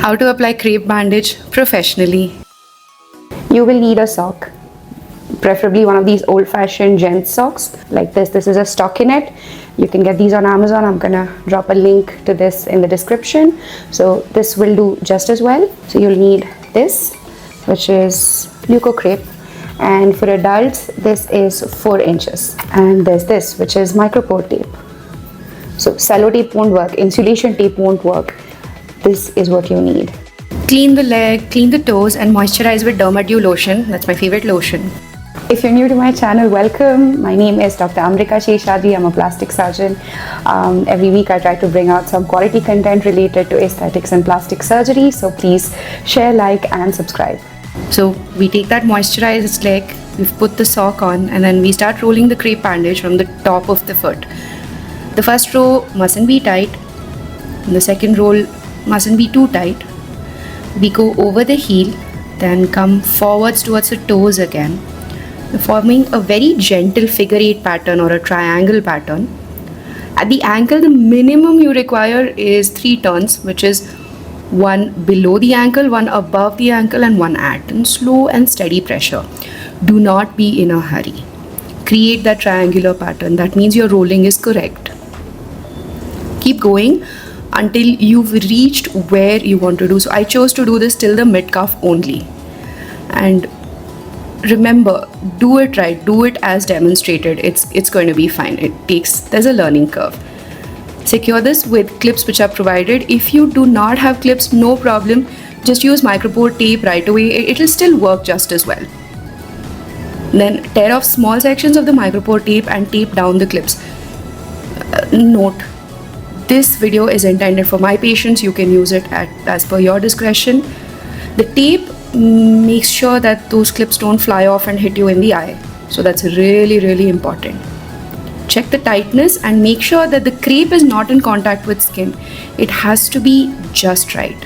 How to apply crepe bandage professionally. You will need a sock, preferably one of these old-fashioned gents socks like this. This is a stockinette. You can get these on Amazon. I'm gonna drop a link to this in the description. So this will do just as well. So you'll need this, which is leuco crepe, and for adults this is 4 inches. And there's this, which is micropore tape. So cello tape won't work, insulation tape won't work. This is what you need. Clean the leg, clean the toes, and moisturize with Dermadew lotion. That's my favorite lotion. If you're new to my channel, welcome. My name is Dr. Amrika Sheshadri. I'm a plastic surgeon. Every week I try to bring out some quality content related to aesthetics and plastic surgery. So please share, like, and subscribe. So we take that moisturized leg, we've put the sock on, and then we start rolling the crepe bandage from the top of the foot. The first row mustn't be tight. The second roll mustn't be too tight. We go over the heel, then come forwards towards the toes again, forming a very gentle figure 8 pattern or a triangle pattern. At the ankle, the minimum you require is 3 turns, which is 1 below the ankle, 1 above the ankle, and 1 at. And slow and steady pressure. Do not be in a hurry. Create that triangular pattern. That means your rolling is correct. Keep going until you've reached where you want to do. So I chose to do this till the mid-calf only. And remember, do it right, do it as demonstrated. It's going to be fine. There's a learning curve. Secure this with clips which are provided. If you do not have clips, no problem. Just use micropore tape right away. It'll still work just as well. Then tear off small sections of the micropore tape and tape down the clips. Note, this video is intended for my patients. You can use it as per your discretion. The tape makes sure that those clips don't fly off and hit you in the eye. So that's really, really important. Check the tightness and make sure that the crepe is not in contact with skin. It has to be just right.